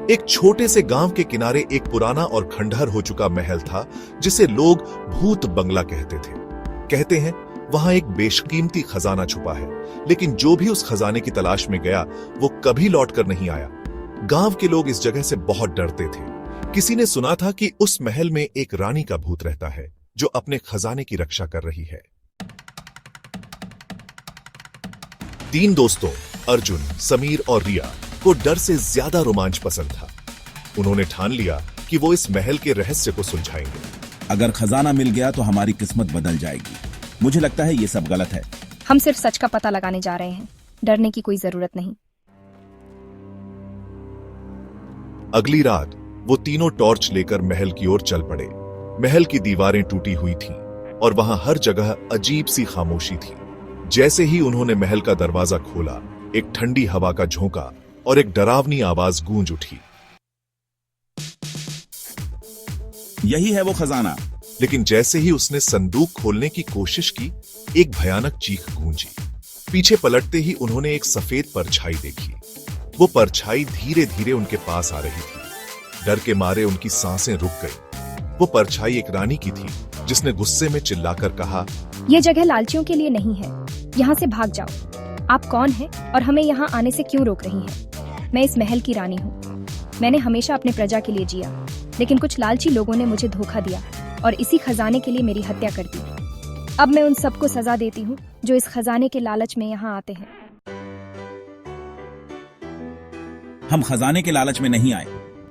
एक छोटे से गांव के किनारे एक पुराना और खंडहर हो चुका महल था, जिसे लोग भूत बंगला कहते थे। कहते हैं वहां एक बेशकीमती खजाना छुपा है, लेकिन जो भी उस खजाने की तलाश में गया वो कभी लौटकर नहीं आया। गांव के लोग इस जगह से बहुत डरते थे। किसी ने सुना था कि उस महल में एक रानी का भूत रहता है जो अपने खजाने की रक्षा कर रही है। 3 दोस्तों अर्जुन, समीर और रिया को डर से ज्यादा रोमांच पसंद था। उन्होंने ठान लिया कि वो इस महल के रहस्य को सुलझाएंगे। अगर खजाना मिल गया तो हमारी किस्मत बदल जाएगी। मुझे लगता है ये सब गलत है। हम सिर्फ सच का पता लगाने जा रहे हैं, डरने की कोई जरूरत नहीं। अगली रात वो तीनों टॉर्च लेकर महल की ओर चल पड़े। महल की दीवारें टूटी हुई थीं और वहां हर जगह अजीब सी खामोशी थी। जैसे ही उन्होंने महल का दरवाजा खोला, एक ठंडी हवा का झोंका और एक डरावनी आवाज गूंज उठी। यही है वो खजाना। लेकिन जैसे ही उसने संदूक खोलने की कोशिश की, एक भयानक चीख गूंजी। पीछे पलटते ही उन्होंने एक सफेद परछाई देखी। वो परछाई धीरे धीरे उनके पास आ रही थी। डर के मारे उनकी सांसें रुक गई। वो परछाई एक रानी की थी, जिसने गुस्से में चिल्लाकर कहा, ये जगह लालचियों के लिए नहीं है, यहाँ से भाग जाओ। आप कौन हैं और हमें यहाँ आने से क्यों रोक रही हैं? मैं इस महल की रानी हूँ। मैंने हमेशा अपने प्रजा के लिए जिया, लेकिन कुछ लालची लोगों ने मुझे धोखा दिया और इसी खजाने के लिए मेरी हत्या कर दी। अब मैं उन सबको सजा देती हूँ जो इस खजाने के लालच में यहाँ आते हैं। हम खजाने के लालच में नहीं आए,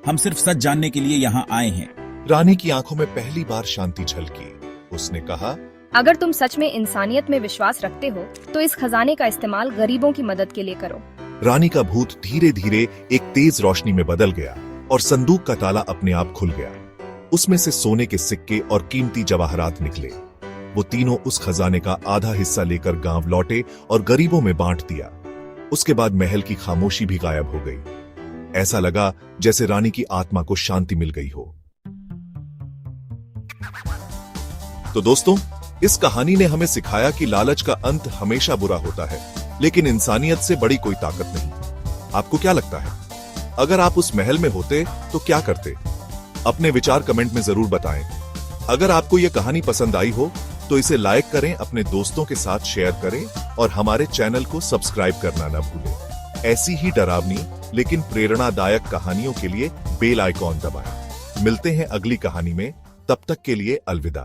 हम सिर्फ सच जानने के लिए यहाँ आए हैं। रानी की आंखों में पहली बार शांति झलकी। उसने कहा, अगर तुम सच में इंसानियत में विश्वास रखते हो तो इस खजाने का इस्तेमाल गरीबों की मदद के लिए करो। रानी का भूत धीरे धीरे एक तेज रोशनी में बदल गया और संदूक का ताला अपने आप खुल गया। उसमें से सोने के सिक्के और कीमती जवाहरात निकले। वो तीनों उस खजाने का आधा हिस्सा लेकर गांव लौटे और गरीबों में बांट दिया। उसके बाद महल की खामोशी भी गायब हो गई। ऐसा लगा जैसे रानी की आत्मा को शांति मिल गई हो। तो दोस्तों, इस कहानी ने हमें सिखाया कि लालच का अंत हमेशा बुरा होता है, लेकिन इंसानियत से बड़ी कोई ताकत नहीं। आपको क्या लगता है, अगर आप उस महल में होते तो क्या करते? अपने विचार कमेंट में जरूर बताएं। अगर आपको यह कहानी पसंद आई हो तो इसे लाइक करें, अपने दोस्तों के साथ शेयर करें और हमारे चैनल को सब्सक्राइब करना न भूलें। ऐसी ही डरावनी लेकिन प्रेरणादायक कहानियों के लिए बेल आइकॉन दबाएं। मिलते हैं अगली कहानी में, तब तक के लिए अलविदा।